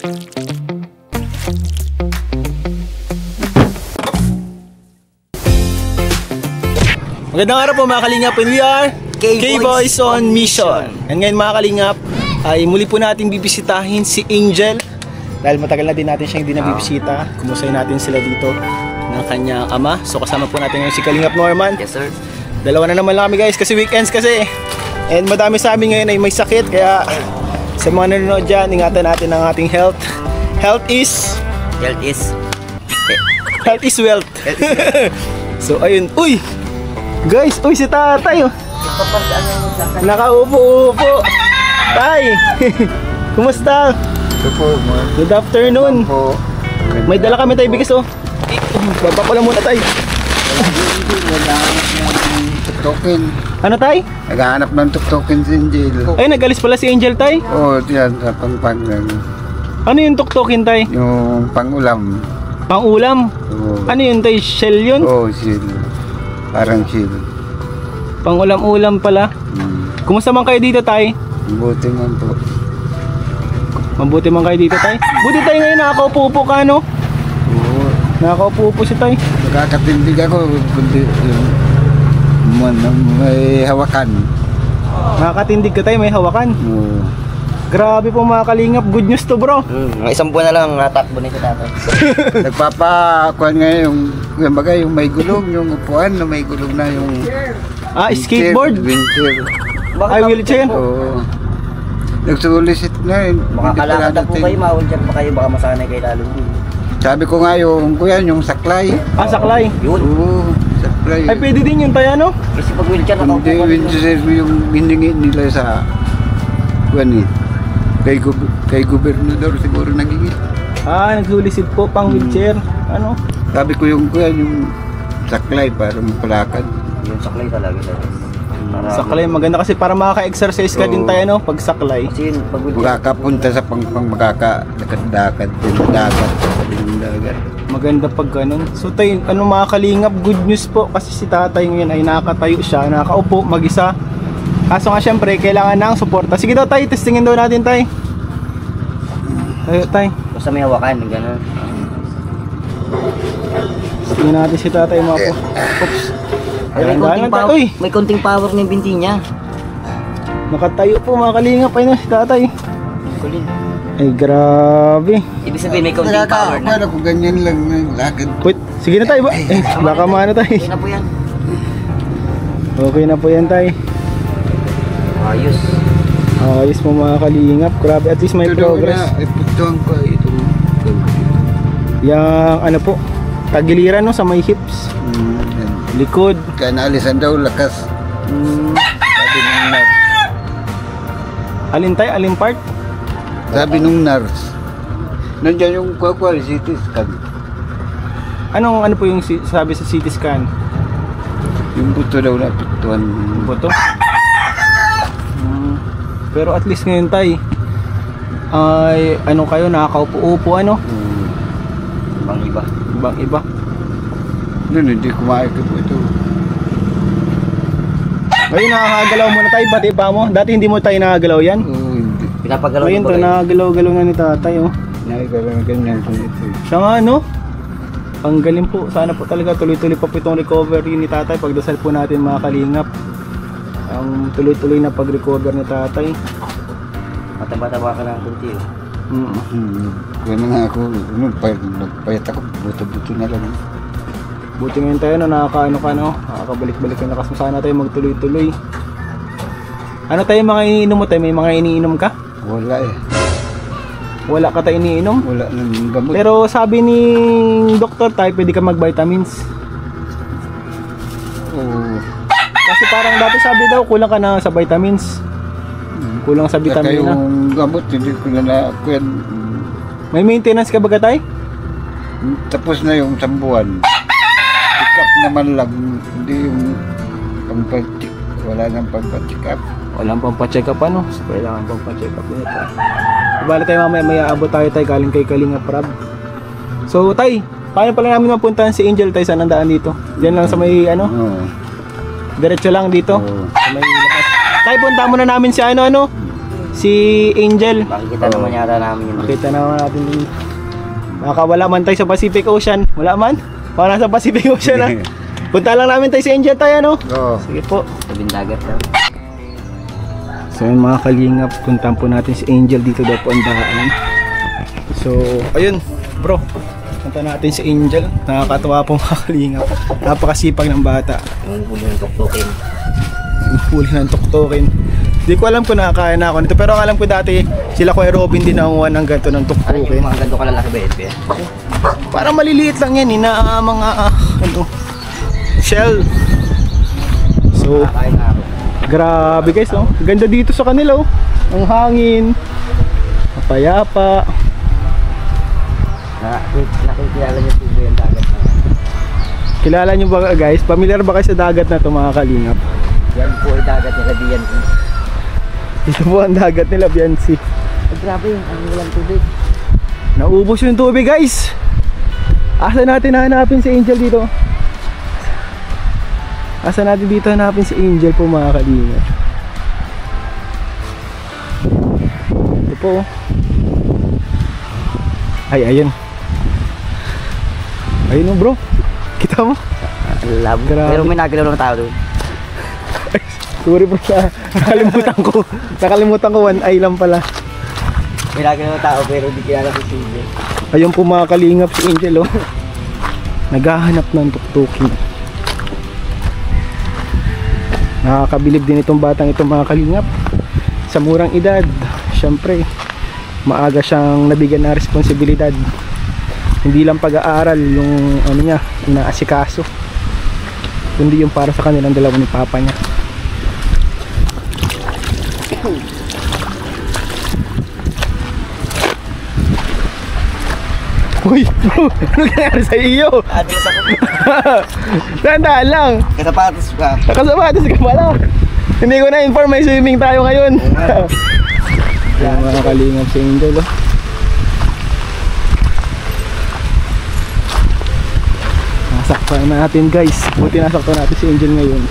Magandang araw po mga kalingap, and we are K-Boys on Mission. And ngayon mga kalingap ay muli po natin bibisitahin si Angel. Dahil matagal na din natin siyang hindi nabibisita. Kumustahin natin sila dito ng kanyang ama. So kasama po natin ngayon si Kalingap Norman. Yes sir. Dalawa na naman lang kami guys kasi weekends kasi. And madami sa amin ngayon ay may sakit. Kaya sa mga nanonood dyan, ingatan natin ang ating health. Health is wealth. So ayun, uy! Guys, uy si tatay oh. Nakaupo-upo. Tay! Kumusta? Good afternoon. May dala kami tayo bigas oh. Baba ko lang muna tay. Tuktokin. Ano tay? Naghahanap ng tuktokin si Angel. Ay, nagalis pala si Angel tay. Oo, yan sa pangpang. Ano yung tuktokin tay? Yung pangulam. Pangulam? Oo. Ano yun tay? Shell yun? Oo, shell. Parang shell. Pangulam-ulam pala. Kumusta man kayo dito tay? Buti man po. Mabuti man kayo dito tay. Buti tayo ngayon nakakaupo ka no? Oo. Nakakaupo si tay. Nakakatindig ako. Kundi yung may hawakan. Nakakatindig ka tayo, may hawakan. Oo. Grabe po mga kalingap, good news to bro. Isang buwan na lang natakbo ni si tatay. Nagpapakuan nga yung bagay, yung may gulong, yung upuan na may gulong na yung skateboard? Winter. Ay, wheelchair? Oo. Nagsulisit na yun. Makakalakad na po kayo, ma-wheelchair pa kayo, baka masanay kayo lalo. Sabi ko nga yung kuya, yung saklay. Saklay? Yun. Oo, saklay. Ay, pwede din yun tayo ano? Kasi pag wheelchair nakaupo Hindi, ka winter yung hiningi nila sa kay gobernador siguro nagiging. Nagsulisit po pang wheelchair. Ano? Sabi ko yung kuya, yung saklay para mapalakad. Yung saklay talaga. Saklay, maganda kasi para makaka-exercise ka din tayo no? Pag saklay. Kasi yun, pag wheelchair. Makakapunta sa makaka-dakad-dakad din dagat. Maganda pag ganun. So tayo, ano mga kalingap, good news po kasi si tatay ngayon ay nakatayo siya, nakaupo mag-isa. Kaso nga syempre, kailangan ng suporta. Sige daw tay, testingin daw natin tay. Tayo tay. Basta may hawakan, gano'n. Testingin natin si tatay mga po. Oops. May konting power ng binti niya. Nakatayo po mga kalingap, ay na si tatay. Kulin. Ay grabe. Ibig sabihin may konting power na. Para kung ganyan lang na lakad. Wait, sige na tayo ba? Baka maano tayo. Okay na po yan. Okay na po yan tayo. Ayos. Ayos mo mga kalingap. Grabe, at least may progress. Ipagtuhan ko ito. Yang ano po, tagiliran no sa may hips. Likod. Kaya naalisan daw lakas. Sabi nung nurse. Alin tayo? Alin part? Sabi nung nurse. Nandiyan yung CT scan. Ano po yung sabi sa CT scan? Yung buto daw na pituan. Buto? Pero at least ngayon tay ay ano kayo, nakakaupo-upo ano? Ibang iba. Ibang iba. Noon hindi kumain ko po ito. Ngayon nakakagalaw mo na tayo, pati pa mo. Dati hindi mo tayo nakagalaw yan. Oo, hindi. Pinapagalaw Ngayon to, nakagalaw-galaw na ni tatay oh. Nakikala na ganyan po ito. Siya nga no? Ang galing po. Sana po talaga tuloy-tuloy pa po itong recovery ni tatay. Pagdasal po natin mga kalingap. Ang tuloy-tuloy na pag-recover ni tatay. Mataba-taba ka ng kunti eh. Kaya na nga ako, nagpayat ako, buto-buto na lang. Buti ngayon tayo no, nakakaano ka no, nakakabalik-balik yung lakas mo. Sana tayo magtuloy-tuloy. Ano tayo mga iniinom mo tayo? May mga iniinom ka? Wala eh. Wala ka tayo iniinom? Wala nang gamot. Pero sabi ni doktor tayo, pwede ka mag-vitamins. Oo. Kasi parang dati sabi daw, kulang ka na sa vitamins. Kulang sa Kaya vitamina. yung gamot, hindi ko na yan. May maintenance ka ba ka tayo? Tapos na yung sambuan. Check up naman lang, hindi yung pampacheck. Wala nang pampacheck up. Walang pampacheck up ano? So, kailangan pampacheck up nito. Bali tayo mamaya, may aabot tayo galing kay Kalingap Rab. So tay, paano pala namin mapuntahan si Angel tayo? Saan ang daan dito? Diyan lang sa may ano? Oo. Diretso lang dito. Oo. Sa may labas. Tay, punta muna namin si ano. si Angel. Makikita naman yata namin yun. Makita naman natin din. Baka wala man tayo sa Pacific Ocean. Wala man? Baka nasa Pacific Ocean na. Punta lang namin tayo si Angel tayo, no? Oo. Sige po. Tabing dagat daw. So yun mga kalingap, puntahan po natin si Angel dito daw po ang daan. So, ayun bro, punta natin si Angel. Nakakatawa po mga kalingap. Napakasipag ng bata. Yung huli ng tuktukin. Yung huli ng tuktukin. Hindi ko alam kung nakakaya na ako nito, pero alam ko dati sila Kuya Robin din nanguha ng ganito ng Ano tuktukin. yung mga ganito kalalaki ba yun? Parang maliliit lang yan, mga ano, shell. So, Kakain na ako. grabe guys, no? Ganda dito sa kanila, oh. Ang hangin, mapayapa. Nakikilala niyo po ba yung dagat na yan? Kilala nyo ba guys? Familiar ba kayo sa dagat na ito mga kalingap? Yan po ay dagat nila diyan. Ito po ang dagat nila, Biansi. Ay grabe, ang walang tubig. Naubos yung tubig guys. Asa natin hanapin si Angel dito? Asa natin dito hanapin si Angel po mga kalingap? Ito po. Ay, ayun. Ayun oh, bro. Kita mo? Labo. Grabe. Pero may nagalaw ng tao doon. Sorry bro, nakalimutan ko. Nakalimutan ko, one eye lang pala. May nagalaw ng tao pero hindi kilala si CJ. Ayun po mga kalingap si Angel, oh. Naghahanap ng tuktukin. Nakakabilib din itong batang itong mga kalingap. Sa murang edad, syempre, maaga siyang nabigyan ng responsibilidad. Hindi lang pag-aaral yung ano niya, inaasikaso, kundi yung para sa kanilang dalawa ni papa niya. Uy, bro, ano nangyari sa iyo? Adres ako. Tandaan lang, Kasapatos ka. nakasapatos ka pala. Hindi ko na-inform, may swimming tayo ngayon. Yan mga kalingap si Angel, oh. Nasaktan natin guys. Buti nasaktan natin si Angel ngayon.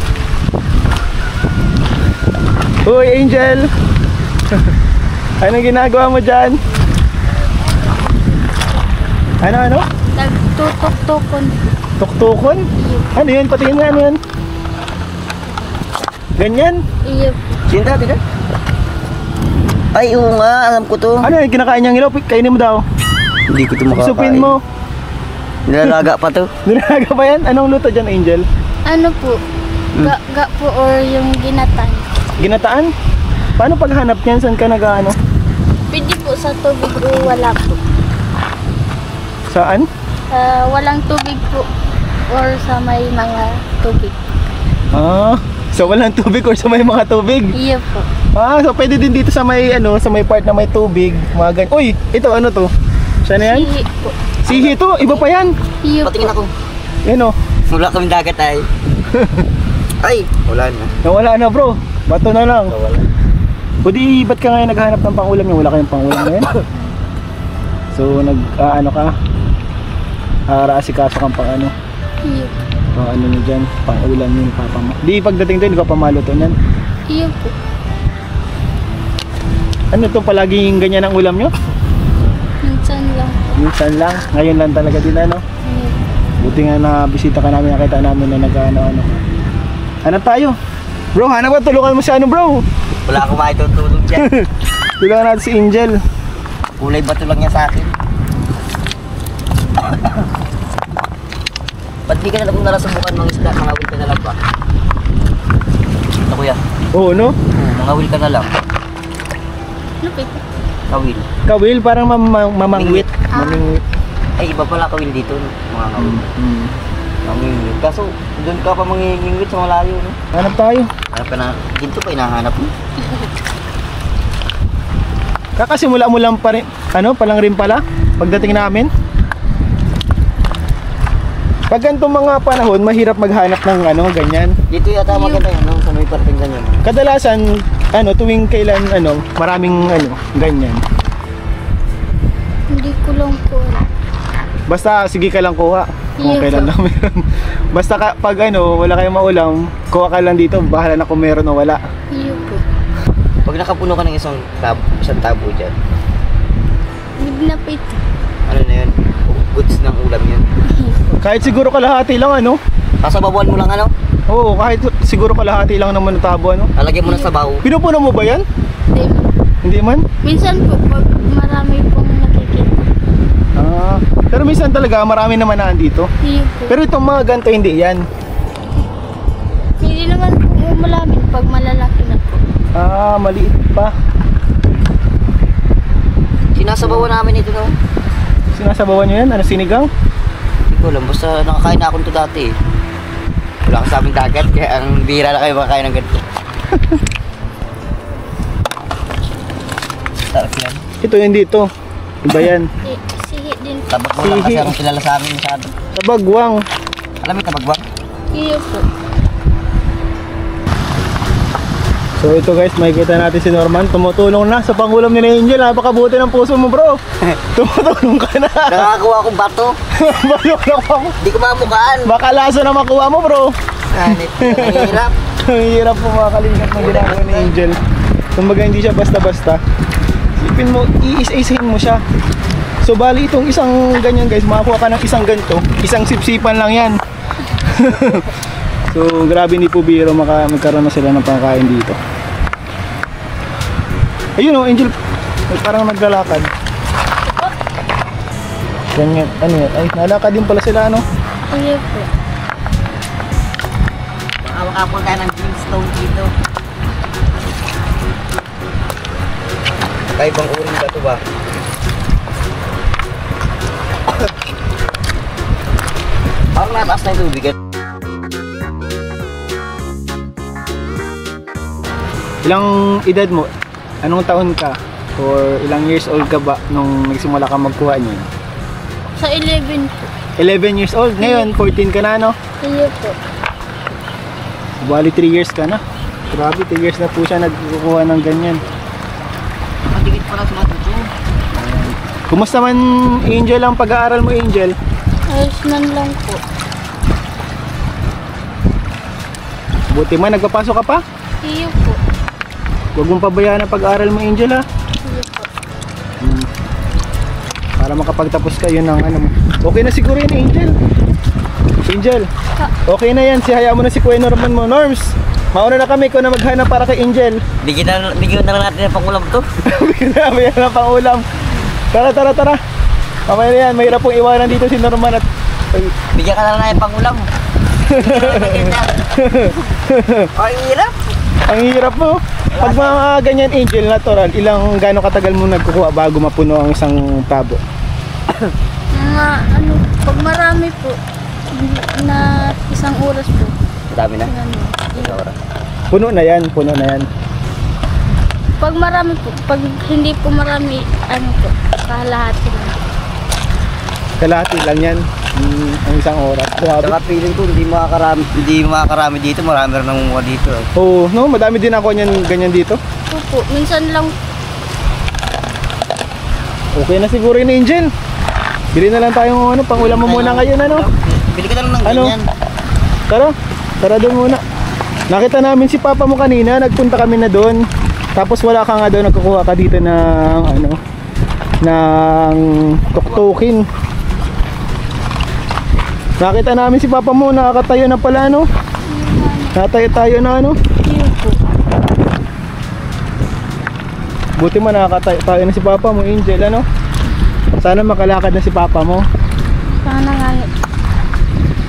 Uy Angel! Anong ginagawa mo dyan? Ano? Nagtutok-tukon. Tuktukon? Ano yun? Patingin nga, ano yun? Ganyan? Iyo. Sino dati ka? Ay, oo nga. Alam ko to. Ano yun? Kinakain niyang ilaw? Kainin mo daw. Hindi ko to makakain. Isupin mo. Nilalaga pa to. Nilaga pa yan? Anong luto dyan, Angel? Ano po? Ga po or yung ginatan. Ginataan? Paano paghanap niyan? Saan ka nag-ano? Pwede po sa tubig o wala po. Saan? Walang tubig po or sa may mga tubig. Ah, so walang tubig or sa may mga tubig? Iyo po. Ah, so pwede din dito sa may ano, sa may part na may tubig, mga ganyan. Uy, ito ano to? Siya na yan? Sihi po. Sihi to, iba pa yan. Iyo po. Patingin ako. Yan oh. Wala kaming dagat ay. Ay, wala na. Nawala na bro. Bato na lang. Wala. Pwede, ba't ka ngayon naghahanap ng pangulam niya? Wala kayong pangulam ngayon? So ano ka? Asikaso kang pang ano? Iyo. Pang ano niyo dyan? Pang ulam niyo ni papa mo. Di pagdating doon, di ka pamaluto niyan. Iyo po. Ano to, palaging ganyan ang ulam niyo? Minsan lang po. Minsan lang, ngayon lang talaga din ano. Iyo. Buti nga na bisita ka namin, nakita namin na nag-ano. Hanap tayo. Bro, hanap ka, tulungan mo si ano bro. Wala akong maitutulog dyan. Tulungan natin si Angel. Kulay bato lang niya sa akin. Ba't di ka na kung narasubukan mga isda? Mangawil ka na lang ba? Ito kuya. Oo, no? Mangawil ka na lang. Lupit. Kawil. Kawil, parang mamangwit. Mamingwit. Ay, iba pala kawil dito. Mga kawil. Mamingwit. Kaso, doon ka pa mangingwit sa malayo. No? Hanap tayo. Hanap ka na. Ginto pa hinahanap mo. Kakasimula mo lang pa rin, ano, palang rin pala, pagdating namin. Pag ganitong mga panahon, mahirap maghanap ng ano, ganyan. Dito yata maganda yun, no? Sa may parting ganyan. Kadalasan, ano, tuwing kailan, ano, maraming, ano, ganyan. Hindi ko lang po. Basta, sige ka lang kuha. Kung Yes, kailan sir. lang meron. Basta pag ano, wala kayong maulam, kuha ka lang dito, bahala na kung meron o wala. Iyo po. Pag nakapuno ka ng isang tabo dyan, Midnapit. ano na yun? Goods ng ulam yun. Kahit siguro kalahati lang ano? Kasababuan mo lang ano? Oo, kahit siguro kalahati lang naman ng tabo ano? Lalagyan mo ng sabaw. Pinupuno mo ba yan? Hindi. Hindi man? Minsan po, pag marami pong nakikita. Ah, pero minsan talaga marami naman na dito. Iyo po. Pero itong mga ganito hindi yan. Hindi naman po umulamin pag malalaki na po. Ah, maliit pa. Sinasabawan namin ito no? Sinasabawan nyo yan? Ano, sinigang? Hindi ko alam, basta nakakain na ako nito dati eh. Wala ka sa aming dagat, kaya ang bihira na kayo makakain ng ganito. Sarap yan. Ito yan dito. Iba yan. Sihi din po. Tabak mo lang kasi Sihi. ang kilala sa amin masyado. Tabagwang. Alam mo yung tabagwang? Iyo po. So ito guys, makikita natin si Norman. Tumutulong na sa pangulam ni Angel. Napakabuti ng puso mo bro. Tumutulong ka na. Nakakakuha akong bato. Balok na ako. Hindi ko mamukaan. Baka laso na makuha mo bro. Ganit. Ang hirap. Ang hirap po mga kalingap ng ginagawa ni Angel. Kumbaga hindi siya basta-basta. Sipin mo, iisa-isahin mo siya. So bali itong isang ganyan guys, makakuha ka ng isang ganito. Isang sipsipan lang yan. So grabe, hindi po biro magkaroon na sila ng pangkain dito. Ayun o, Angel, parang naglalakad. Ganyan, ano yan? Ay, nalakad din pala sila ano? Iyo po. Baka makapunta tayo ng Greenstone dito. Kaibang uring ba ito ba? Parang nataas na yung tubig. Ilang edad mo? Anong taon ka? Or ilang years old ka ba nung nagsimula ka magkuha niyan? Sa 11 po. 11 years old. Ngayon, 14 ka na, no? Iyo po. Bali, 3 years ka na. Grabe, 3 years na po siya nagkukuha ng ganyan. Madikit pa lang sa matuto. Kumusta man, Angel, ang pag-aaral mo, Angel? Ayos man lang po. Buti man, nagpapasok ka pa? Iyo po. Huwag mong pabayaan ang pag-aaral mo, Angel, ha? Iyo po. Para makapagtapos ka, yun ang ano mo. Okay na siguro yun, Angel. Angel, okay na yan. Hayaan mo na si Kuya Norman mo. Norms, mauna na kami. Ikaw na maghanap para kay Angel. Bigyan na lang natin ng pangulam to. Bigyan na pang ulam. Tara. Mamaya na yan. Mahirap pong iwanan dito si Norman at... Bigyan ka na lang ng pangulam. Ang hirap. Ang hirap mo. Pag mga ganyan, Angel, natural, gano'ng katagal mo nagkukuha bago mapuno ang isang tabo? Mga ano, pag marami po, na isang oras po. Dami na. Ano, Isang oras. Puno na yan. pag marami po, pag hindi po marami, ano po, kalahati lang. Kalahati lang yan. Ang isang oras. Grabe. Saka feeling ko hindi makakarami dito, marami rin nangunguha dito. Oo, no, madami din ako ganyan dito. Opo, minsan lang. Okay na siguro yun, Angel. Bili na lang tayong pangulam mo muna ngayon, ano? Bili ka na lang ng Ano? ganyan. Tara doon muna. Nakita namin si Papa mo kanina, nagpunta kami na doon. Tapos wala ka nga daw, nagkukuha ka dito ng ng tuktukin. Nakita namin si Papa mo, nakakatayo na pala, no? Natayo-tayo na, ano? Iyo po. Buti man nakakatayo na si Papa mo, Angel, ano? Sana makalakad na si Papa mo. Sana nga yun.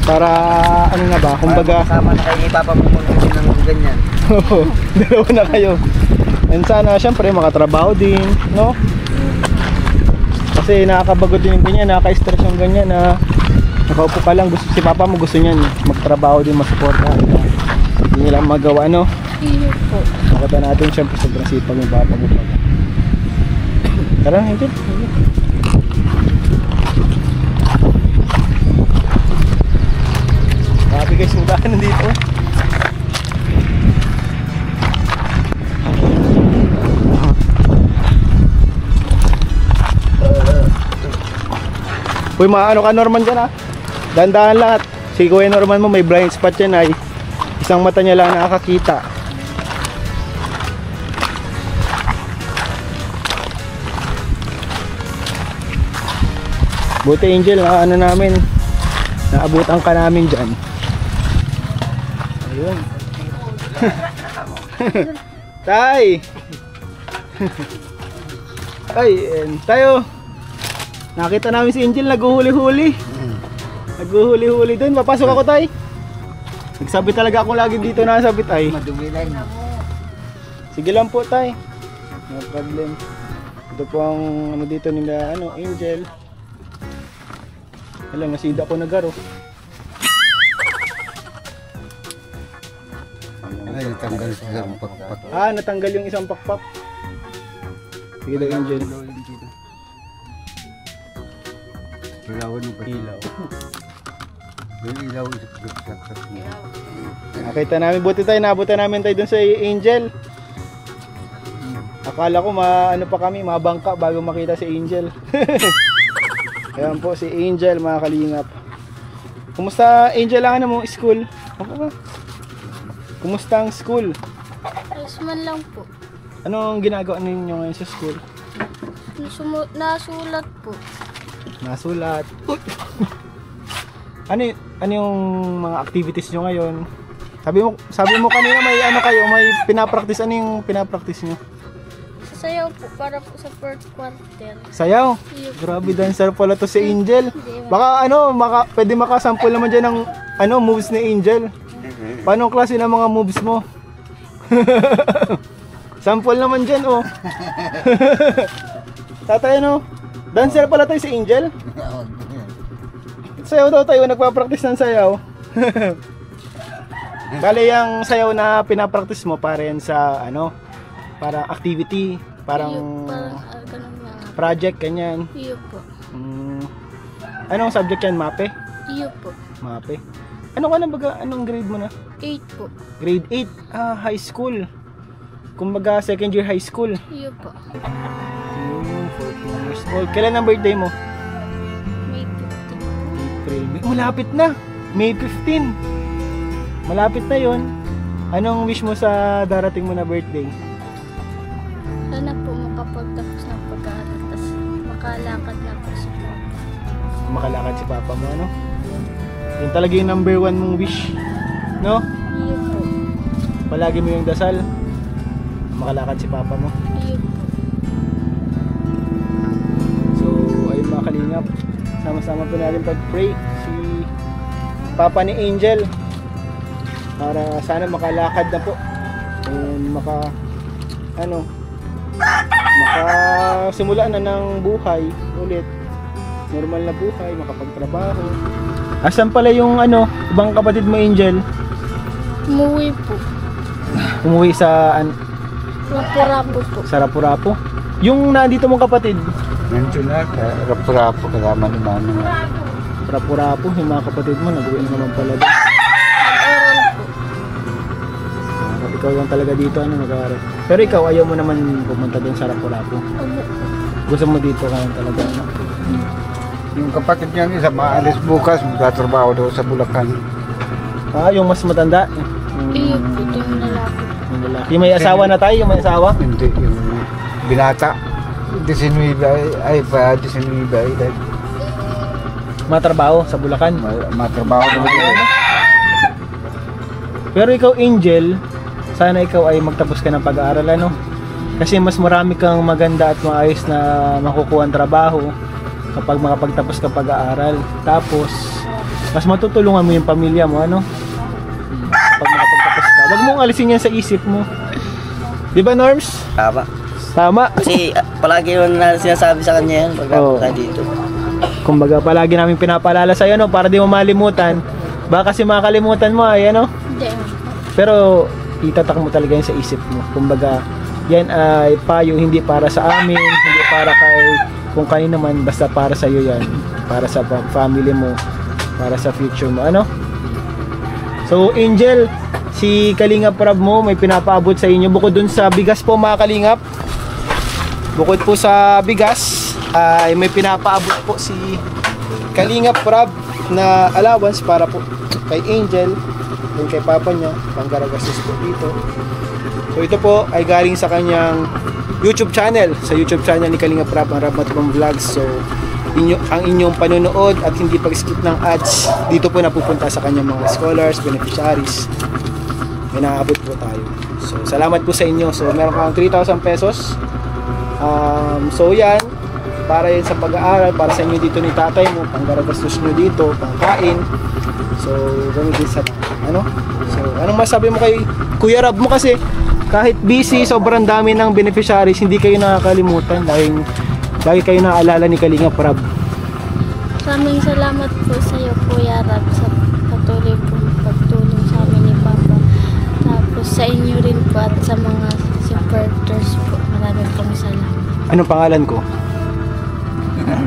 Para, ano na ba, kumbaga... Kasama na kayo ni Papa mo ng ganyan. Oo, dalawa na kayo. And sana, syempre, makatrabaho din, no? Kasi nakakabagot din yung ganyan, nakaka-stress yung ganyan na nakaupo ka lang. Si Papa mo gusto niyan, magtrabaho din, masuporta. Hindi nila magawa, no? Iyo po. Nakita natin, syempre, sobrang sipag yung Papa mo. Tara, Angel. Grabe guys, yung daan nandito. Uy, maano ka Norman dyan, ha? Dandahan lang at si Kuya Norman mo may blind spot yan, ay isang mata niya lang nakakakita. Buti Angel, na ano namin, naabutan ka namin dyan. Ayun. Tay! Ay, tayo. Nakita namin si Angel naghuhuli-huli. Naghuhuli-huli doon. Papasok ako, tay. Nagsabi talaga ako lagi dito na sabit ay. Madumi lang. Sige lang po, tay. No problem. Ito po ang ano dito nila, ano, Angel. Alam, nasida ko na garo. Ay, natanggal sa pakpak. Ah, natanggal yung isang pakpak. Sige daw, Angel. Ilawan mo pa. Ilaw. Yung ilaw sa Nakita namin, buti tayo, naabutan namin tayo dun sa Angel. Akala ko ano pa kami, mabangka bago makita si Angel. Ayan po si Angel, mga kalingap. Kumusta Angel ang ano mo, school? Okay ba? Kumusta ang school? Ayos man lang po. Anong ginagawa ninyo ngayon sa school? Nasulat po. Nasulat. Ano yung mga activities nyo ngayon? Sabi mo kanina may ano kayo, may pinapractice. Ano yung pinapractice nyo? Sasayaw po para po sa first quarter. Sayaw? Iyo po. Grabe, dancer pala to si Angel. Hindi, Baka pwede makasample naman dyan ng moves ni Angel. Paano klase ng mga moves mo? Sample naman dyan, oh. Tatay, ano? Dancer pala tayo si Angel. Sayaw daw tayo, nagpa-practice ng sayaw. Bale, yung sayaw na pinapractice mo para yan sa, parang activity, parang ganun nga. project, ganyan. Iyo po. Anong subject yan? Mape? Iyo po. Mape. Anong grade mo na? 8 po. Grade 8. Ah, high school. Kumbaga, second year high school. Iyo po. 14 years old. Kailan ang birthday mo? May 15. April. Malapit na. May 15. Malapit na yon. Anong wish mo sa darating mo na birthday? Sana po makapagtapos ng pag-aaral. Tapos makalakad na po si Papa. Makalakad si papa mo, ano? Yun talaga yung number 1 mong wish. No? Iyo po. Palagi mo yung dasal. Makalakad si papa mo. Iyo po. So, ayun mga kalingap. Sama-sama po natin pag-pray si papa ni Angel. Para sana makalakad na po. And makasimula na ng buhay ulit. Normal na buhay, makapagtrabaho. Asan pala yung ibang kapatid mo, Angel? Umuwi po. Umuwi sa Rapo-rapo po. sa Rapu-Rapu. Yung nandito mong kapatid, Nandiyo na, rapo-rapo kasama ni Mano. Rapu-Rapu, yung mga kapatid mo, nag-uwi naman pala doon. Nag-aral po. Ikaw lang talaga dito, nag-aaral. Pero ikaw, ayaw mo naman pumunta doon sa Rapu-Rapu. Gusto mo dito ka talaga, Yung kapatid niya isa, maalis bukas, magtatrabaho daw sa Bulacan. Ah, yung mas matanda. Iyo po. Ito yung lalaki. Yung lalaki. Yung may asawa na tayo, yung may asawa. Hindi, yung binata. 19 ay 19 ay dahil Matrabaho sa Bulacan. matrabaho daw yun. Pero ikaw, Angel, sana ikaw ay magtapos ka ng pag-aaral, Kasi mas marami kang maganda at maayos na makukuha ang trabaho kapag makapagtapos ka pag-aaral. Tapos, mas matutulungan mo yung pamilya mo, Kapag makapagtapos ka. Huwag mong alisin yan sa isip mo. Di ba, Norms? Tama. Tama. Kasi palagi yun na sinasabi sa kanya yan pag Oo. napunta dito. Kumbaga, palagi namin pinapaalala sa'yo, para di mo malimutan. Baka kasi makakalimutan mo, Hindi. Pero, itatak mo talaga yan sa isip mo. Kumbaga, yan ay payo hindi para sa amin, hindi para kay kung kanino man, basta para sa iyo yan. Para sa family mo, para sa future mo, So, Angel, si Kalingap Rab mo may pinapaabot sa inyo bukod dun sa bigas po, mga Kalingap. Bukod po sa bigas, ay may pinapaabot po si Kalingap Rab na allowance para po kay Angel and kay papa niya, panggaragastos po dito. So ito po ay galing sa kanyang YouTube channel, sa YouTube channel ni Kalingap Rab, ang Rab Matubang Vlogs. So ang inyong panonood at hindi pag-skip ng ads, dito po napupunta sa kanyang mga scholars, beneficiaries. May naaabot po tayo. So, salamat po sa inyo. So, meron kang 3,000 pesos. So, yan. Para yan sa pag-aaral, para sa inyo dito ni tatay mo, pang-garagastos nyo dito, pang-kain. So, gamitin sa ano? So, anong masabi mo kay Kuya Rab mo kasi kahit busy, sobrang dami ng beneficiaries, hindi kayo nakakalimutan. Lagi kayo naaalala ni Kalingap Rab. Maraming salamat po sa iyo, Kuya Rab, sa patuloy pong pagtulong sa amin ni Papa. Tapos sa inyo rin po at sa mga supporters po. Maraming pong salamat. Anong pangalan ko?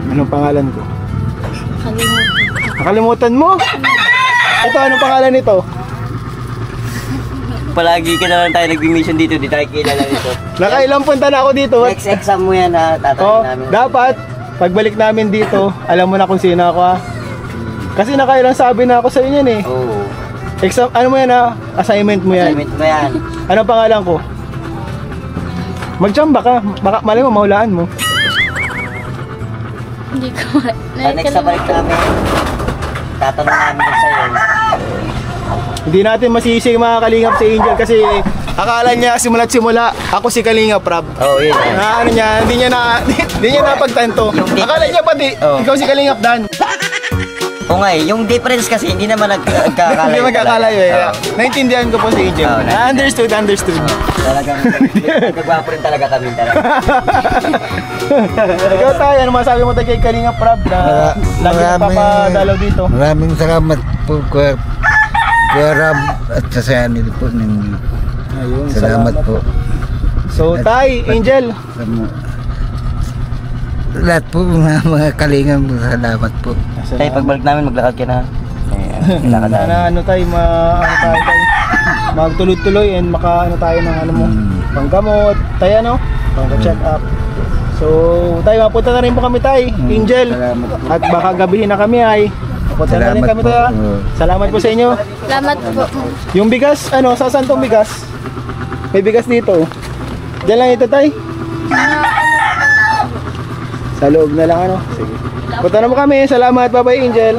Anong pangalan ko? Kalimutan. Nakalimutan mo? Ito, anong pangalan nito? Palagi ka na lang tayo nag-mission dito, di tayo kilala nito. Nakailang punta na ako dito. Next exam mo yan ha, Oh, tatanungin namin. dapat pagbalik namin dito, alam mo na kung sino ako ha. Kasi nakailang sabi na ako sa inyo eh. Oo. Exam, ano mo yan ha? Assignment mo yan. Assignment mo yan. Anong pangalan ko? Magtsamba ka. Baka malay mo, mahulaan mo. Hindi ko Sa next sa balik namin, tatanong namin yun sa'yo. Hindi natin masisi mga Kalingap si Angel kasi akala niya simula't simula ako si Kalingap Rab. Oo, yun. Na ano niya, hindi niya napagtanto. Akala niya pati Oh. ikaw si Kalingap Dan. Oo nga eh, yung difference kasi hindi naman nagkakalayo. Hindi magkakalayo eh. Naintindihan ko po si Angel. Oh, Understood. Talagang nagwapo rin talaga kami talaga. Ikaw tayo, ano masabi mo tayo kay Kalingap Rab na lagi nagpapadalaw dito? Maraming salamat po, Kuya Rab, at sa nila po ninyo. Ayun, Salamat po. So, Tay, Angel, Sa lahat po mga kalingan po, salamat po. Tayo, pagbalik namin, maglakad ka na. Lakad na. sana ano tayo, magtuloy-tuloy and maka ano tayo ng ano mo, panggamot, tayo ano, pang-check up. So, tayo, mapunta na rin po kami tayo, Angel. Salamat po. At baka gabihin na kami ay. Mapunta na rin Salamat kami po. tayo. Salamat po sa inyo. Salamat po. Yung bigas, ano, sa saan tong bigas? May bigas dito. Diyan lang ito tayo. Sa loob na lang ano. Sige. Punta na mo kami. Salamat. Bye-bye, Angel.